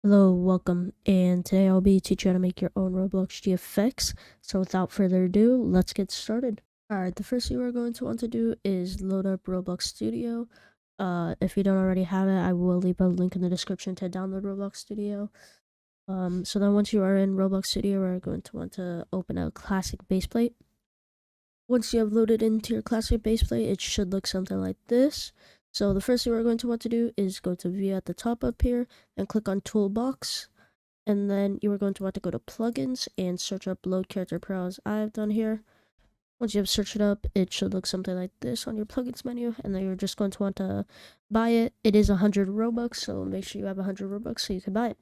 Hello, welcome, and today I'll be teaching you how to make your own Roblox GFX. So without further ado, let's get started. Alright, the first thing we're going to want to do is load up Roblox Studio. If you don't already have it, I will leave a link in the description to download Roblox Studio. So then once you are in Roblox Studio, we're going to want to open a classic baseplate. Once you have loaded into your classic baseplate, it should look something like this. So the first thing we're going to want to do is go to view at the top up here and click on toolbox. And then you are going to want to go to plugins and search up load character pro as I've done here. Once you have searched it up, it should look something like this on your plugins menu, and then you're just going to want to buy it. It is 100 Robux, so make sure you have 100 Robux so you can buy it.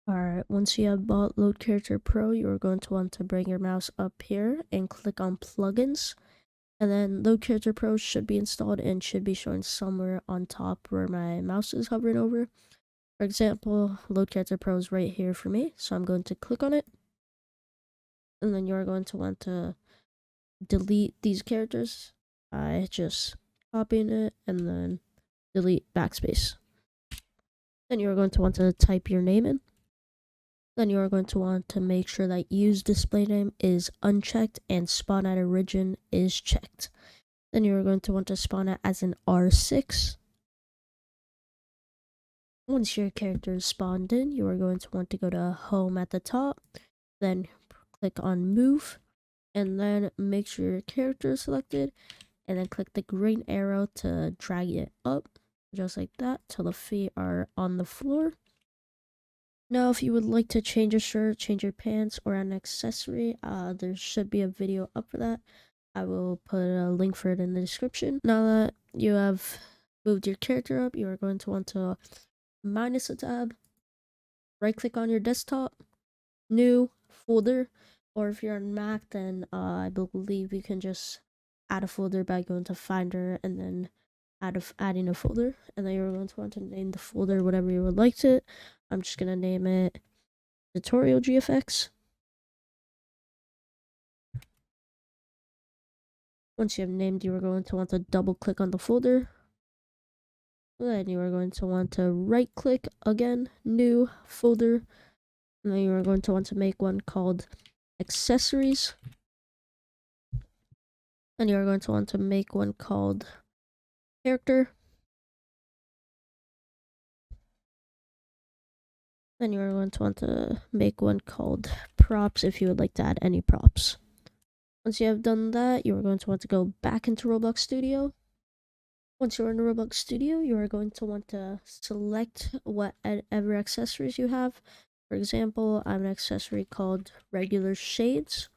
Alright, once you have bought Load Character Pro, you are going to want to bring your mouse up here and click on plugins. And then Load Character Pro should be installed and should be shown somewhere on top where my mouse is hovering over. For example, Load Character Pro is right here for me, so I'm going to click on it. And then you're going to want to delete these characters by just copying it and then delete backspace. Then you're going to want to type your name in. Then you are going to want to make sure that use display name is unchecked and spawn at origin is checked. Then you're going to want to spawn it as an R6. Once your character is spawned in, you are going to want to go to home at the top, then click on move, and then make sure your character is selected, and then click the green arrow to drag it up, just like that, till the feet are on the floor. Now, if you would like to change your shirt, change your pants, or an accessory, there should be a video up for that. I will put a link for it in the description. Now that you have moved your character up, you are going to want to minus a tab, right click on your desktop, new folder, or if you're on Mac, then I believe you can just add a folder by going to Finder and then adding a folder, and then you're going to want to name the folder whatever you would like it. I'm just gonna name it Tutorial GFX. Once you have named, you are going to want to double click on the folder. Then you are going to want to right click again, new folder, and then you are going to want to make one called accessories. And you're going to want to make one called character. Then you're going to want to make one called props if you would like to add any props. Once you have done that, you are going to want to go back into Roblox Studio. Once you're in Roblox Studio, you are going to want to select whatever accessories you have. For example, I have an accessory called regular shades,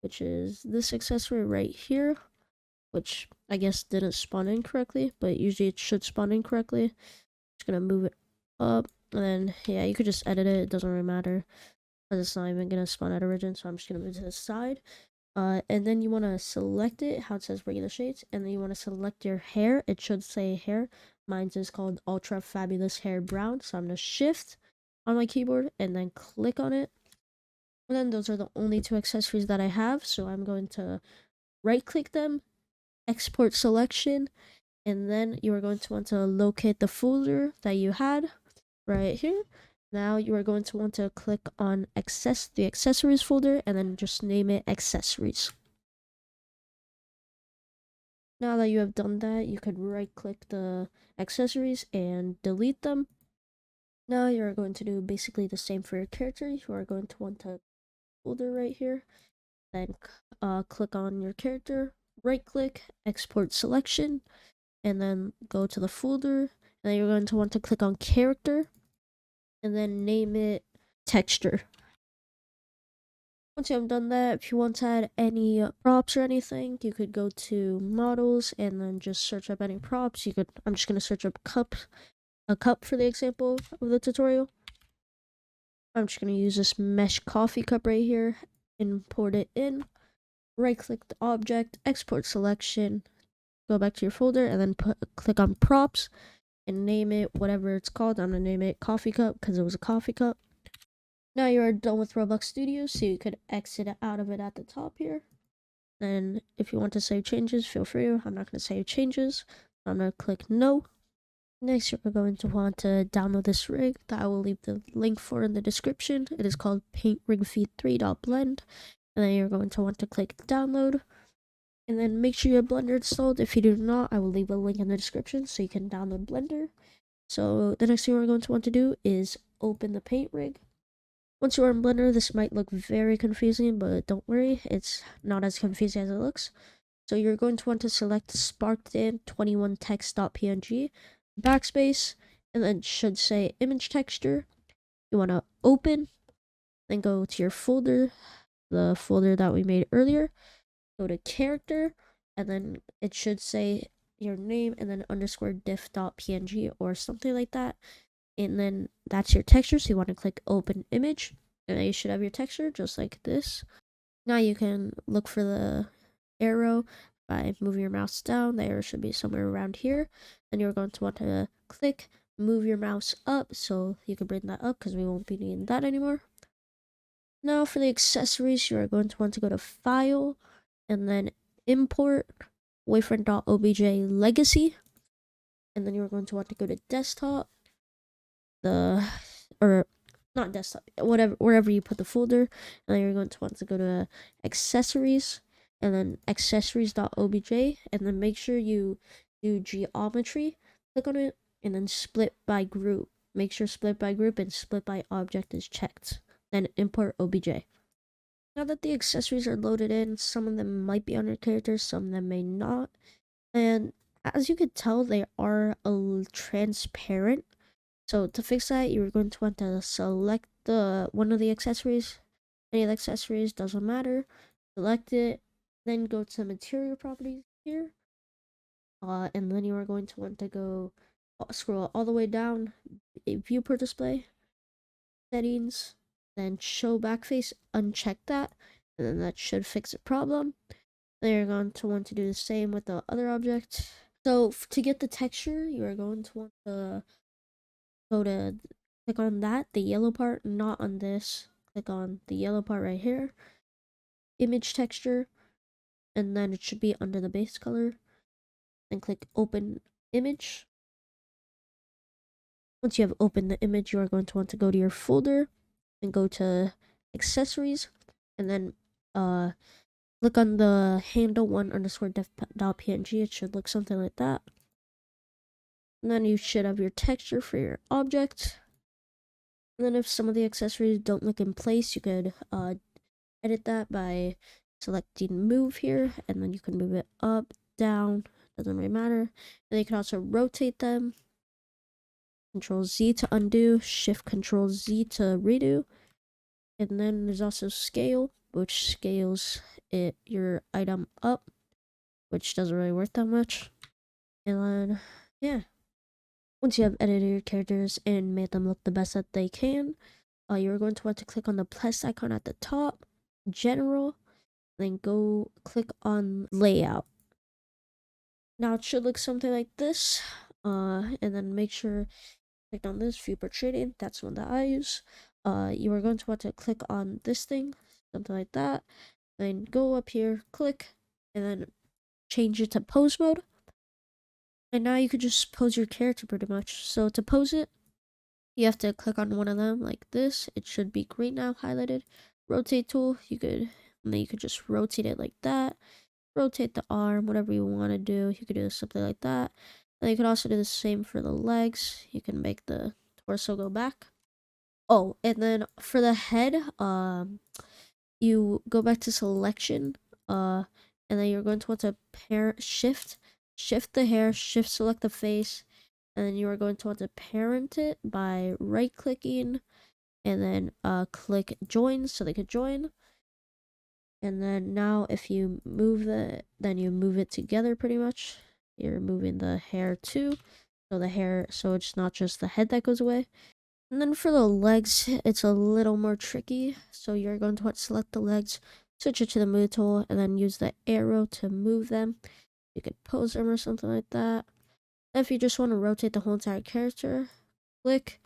which is this accessory right here, which I guess didn't spawn in correctly, but usually it should spawn in correctly. Just gonna move it up, and then yeah, you could just edit it. It doesn't really matter because it's not even gonna spawn at origin. So I'm just gonna move to the side. And then you want to select it, how it says regular shades, and then you want to select your hair. It should say hair. Mine's is called Ultra Fabulous Hair Brown. So I'm gonna shift on my keyboard and then click on it. And then those are the only two accessories that I have. So I'm going to right click them, export selection, and then you are going to want to locate the folder that you had right here. Now you are going to want to click on the accessories folder and then just name it accessories. Now that you have done that, you could right click the accessories and delete them. Now you're going to do basically the same for your character. You are going to want to folder right here, then click on your character, right click, export selection, and then go to the folder, and then you're going to want to click on character and then name it texture. Once you have done that, if you want to add any props or anything, you could go to models and then just search up any props. I'm just going to search up a cup for the example of the tutorial. I'm just going to use this mesh coffee cup right here, import it in, right click the object, export selection, go back to your folder, and then click on props and name it whatever it's called. I'm going to name it coffee cup because it was a coffee cup. Now you're done with Roblox Studio, so you could exit out of it at the top here. And if you want to save changes, feel free. I'm not going to save changes. I'm going to click no. Next, you're going to want to download this rig that I will leave the link for in the description. It is called Paint Rig V3.blend. And then you're going to want to click download. And then make sure you have Blender installed. If you do not, I will leave a link in the description so you can download Blender. So the next thing we're going to want to do is open the paint rig. Once you are in Blender, this might look very confusing, but don't worry, it's not as confusing as it looks. So you're going to want to select sparkedin 21text.png, backspace, and then it should say image texture. You want to open, then go to your folder, the folder that we made earlier. Go to character, and then it should say your name and then underscore diff.png or something like that. And then that's your texture, so you want to click open image, and then you should have your texture just like this. Now you can look for the arrow by moving your mouse down. The arrow should be somewhere around here. Then you're going to want to click move your mouse up so you can bring that up because we won't be needing that anymore. Now for the accessories, you are going to want to go to file and then import wavefront.obj legacy, and then you're going to want to go to desktop, or not desktop, whatever, wherever you put the folder, and then you're going to want to go to accessories and then accessories.obj, and then make sure you do geometry, click on it, and then split by group. Make sure split by group and split by object is checked. Then import obj. Now that the accessories are loaded in, some of them might be on your characters, some of them may not. And as you could tell, they are transparent. So to fix that, you're going to want to select one of the accessories. Any of the accessories, doesn't matter. Select it, then go to material properties here. And then you are going to want to go scroll all the way down, viewport display, settings, then show backface, uncheck that, and then that should fix the problem. Then you're going to want to do the same with the other object. So to get the texture, you are going to want to go to click on that, the yellow part, not on this. Click on the yellow part right here, image texture, and then it should be under the base color. Then click open image. Once you have opened the image, you are going to want to go to your folder and go to accessories, and then click on the handle one underscore def.png. It should look something like that. And then you should have your texture for your object. And then if some of the accessories don't look in place, you could edit that by selecting move here, and then you can move it up, down, doesn't really matter. And then you can also rotate them. Control Z to undo, Shift Control Z to redo. And then there's also scale, which scales your item up, which doesn't really work that much. And then, yeah. Once you have edited your characters and made them look the best that they can, you're going to want to click on the plus icon at the top, general, then go click on layout. Now it should look something like this, and then make sure click on this viewport shading. That's one that I use. You are going to want to click on this thing, something like that. Then go up here, click, and then change it to pose mode. And now you could just pose your character pretty much. So to pose it, you have to click on one of them like this. It should be green now, highlighted. Rotate tool, and then you could just rotate it like that. Rotate the arm, whatever you want to do. You could do something like that. And you could also do the same for the legs. You can make the torso go back. Oh, and then for the head, you go back to selection, and then you're going to want to shift the hair, shift select the face, and then you are going to want to parent it by right clicking, and then click join so they could join. And then now if you move then you move it together pretty much. You're moving the hair too, so it's not just the head that goes away. And then for the legs, it's a little more tricky. So you're going to want to select the legs, switch it to the move tool, and then use the arrow to move them. You could pose them or something like that. If you just want to rotate the whole entire character, click,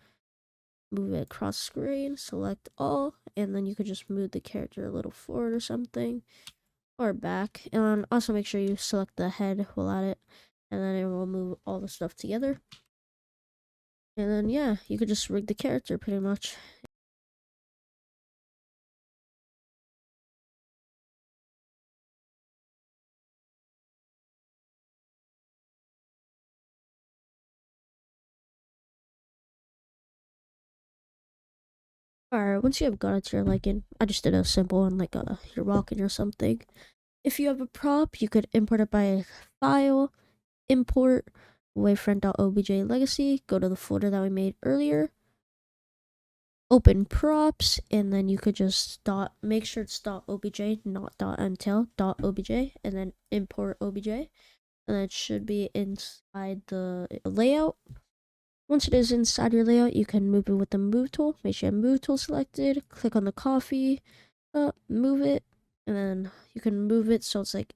move it across screen, select all, and then you could just move the character a little forward or something, or back. And also make sure you select the head while at it, and then it will move all the stuff together. And then yeah, you could just rig the character pretty much. Alright, once you have got it to your liking, I just did a simple one like you're walking or something. If you have a prop, you could import it by file, import wavefront.obj legacy, go to the folder that we made earlier, open props, and then you could just make sure it's .obj, not .until, .obj, and then import obj, and then it should be inside the layout. Once it is inside your layout, you can move it with the move tool. Make sure you have move tool selected, click on the coffee, move it, and then you can move it so it's like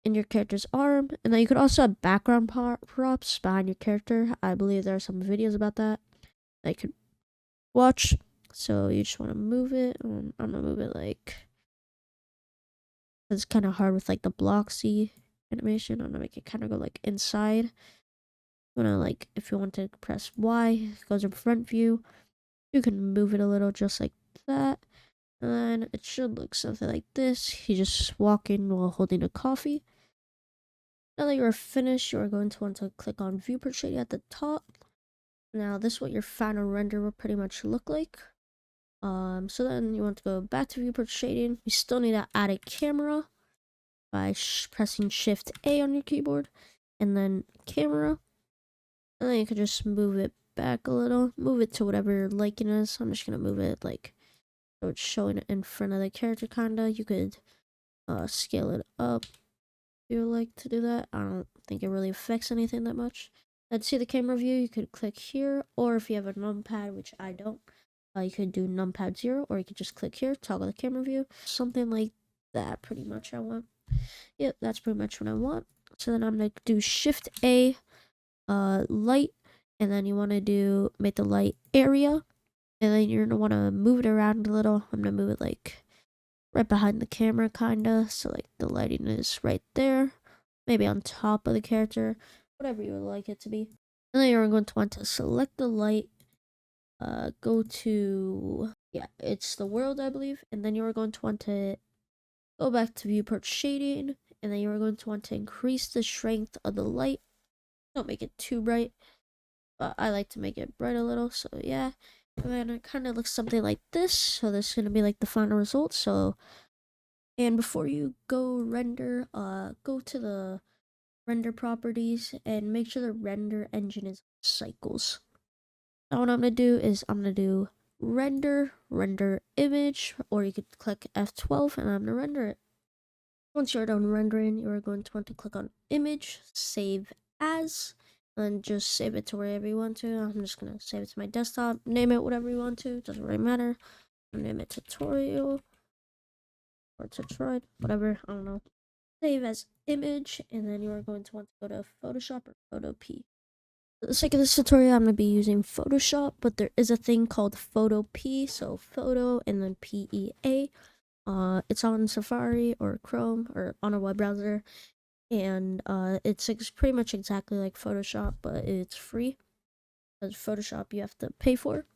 in your character's arm. And then you could also have background props behind your character. I believe there are some videos about that you could watch. So you just want to move it. I'm gonna move it like, it's kind of hard with like the blocksy animation. I'm gonna make it kind of go like inside. You wanna like, if you want to press Y, it goes in front view. You can move it a little just like that. And then it should look something like this. You just walk in while holding a coffee. Now that you're finished, you are going to want to click on viewport shading at the top. Now this is what your final render will pretty much look like. So then you want to go back to viewport shading. You still need to add a camera by pressing Shift A on your keyboard, and then camera. And then you can just move it back a little, move it to whatever your liking is. I'm just gonna move it like so it's showing it in front of the character kinda. You could scale it up if you would like to do that. I don't think it really affects anything that much. To see the camera view, you could click here, or if you have a numpad, which I don't, you could do numpad 0, or you could just click here, toggle the camera view. Something like that, pretty much I want. Yep, that's pretty much what I want. So then I'm gonna do Shift A, light, and then you want to do make the light area, and then you're gonna want to move it around a little. I'm gonna move it like right behind the camera, kinda, so like the lighting is right there, maybe on top of the character, whatever you would like it to be. And then you're going to want to select the light, go to, yeah, it's the world, I believe, and then you're going to want to go back to viewport shading, and then you're going to want to increase the strength of the light. Don't make it too bright, but I like to make it bright a little, so yeah. And then it kind of looks something like this, so this is going to be like the final result. So, and before you go render, go to the render properties and make sure the render engine is cycles. Now what I'm going to do is I'm going to do render image, or you could click F12 and I'm going to render it. Once you're done rendering, you're going to want to click on image, save as, and just save it to wherever you want to. I'm just going to save it to my desktop, name it whatever you want to, doesn't really matter. Name it tutorial or tutorial, whatever, I don't know. Save as image, and then you are going to want to go to Photoshop or Photo P. For the sake of this tutorial, I'm going to be using Photoshop, but there is a thing called Photo P, so photo and then PEA. It's on Safari or Chrome or on a web browser, and it's pretty much exactly like Photoshop, but it's free. Because Photoshop you have to pay for.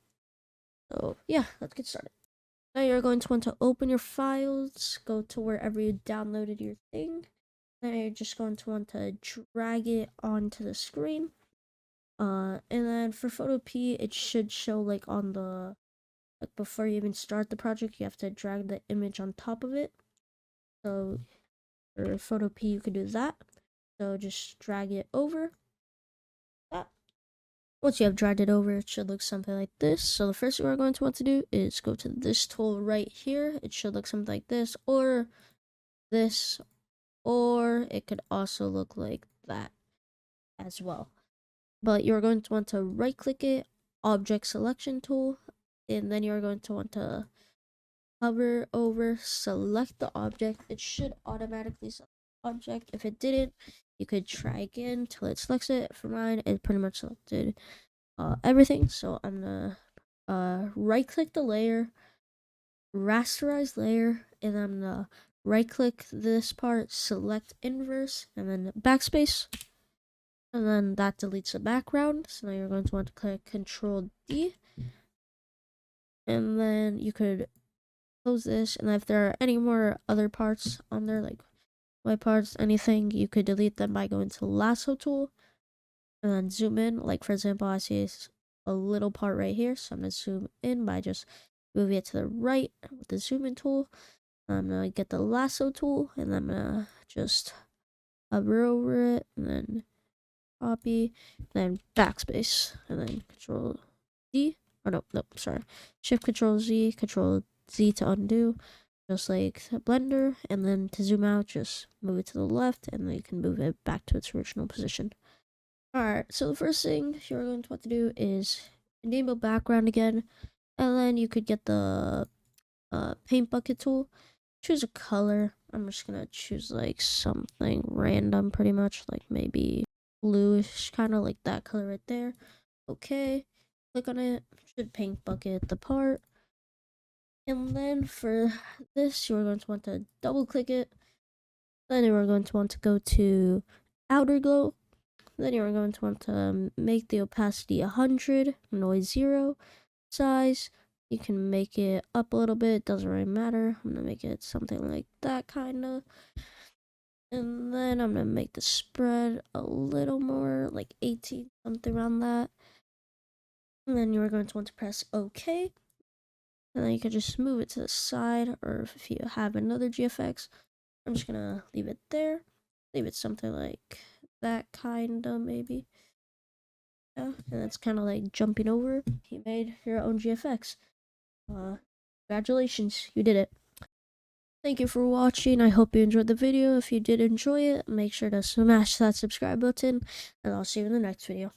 So yeah, let's get started. Now you're going to want to open your files, go to wherever you downloaded your thing. Now you're just going to want to drag it onto the screen. And then for Photo P, it should show like on the, like before you even start the project, you have to drag the image on top of it. So for Photo P, you could do that. So just drag it over. That. Once you have dragged it over, it should look something like this. So the first thing we're going to want to do is go to this tool right here. It should look something like this, or this, or it could also look like that as well. But you're going to want to right click it, object selection tool, and then you're going to want to hover over, select the object. It should automatically select the object. If it didn't, you could try again till it selects it. For mine, it pretty much selected everything. So I'm gonna right click the layer, rasterize layer, and I'm gonna right click this part, select inverse, and then backspace. and then that deletes the background. So now you're going to want to click Control D, and then you could close this. And if there are any more other parts on there, like white parts, anything, you could delete them by going to the lasso tool and then zoom in. Like for example, I see a little part right here, so I'm gonna zoom in by just moving it to the right with the zoom in tool. I'm gonna get the lasso tool, and I'm gonna just hover over it, and then copy, then backspace, and then Control Z. Oh no, sorry, Shift Control Z, Control Z to undo, just like Blender, and then to zoom out, just move it to the left, and then you can move it back to its original position. Alright, so the first thing you're going to want to do is enable background again, and then you could get the paint bucket tool, choose a color. I'm just gonna choose like something random, pretty much, like maybe bluish, kind of like that color right there. Okay, click on it, should paint bucket the part, and then for this, you're going to want to double click it, then you are going to want to go to outer glow. Then you're going to want to make the opacity 100, noise 0, size. You can make it up a little bit, doesn't really matter. I'm gonna make it something like that, kinda. And then I'm gonna make the spread a little more, like 18, something around that. And then you're going to want to press OK. And then you can just move it to the side, or if you have another GFX, I'm just gonna leave it there. Leave it something like that, kinda, maybe. Yeah, and it's kind of like jumping over. You made your own GFX. Congratulations, you did it. Thank you for watching. I hope you enjoyed the video. If you did enjoy it, make sure to smash that subscribe button, and I'll see you in the next video.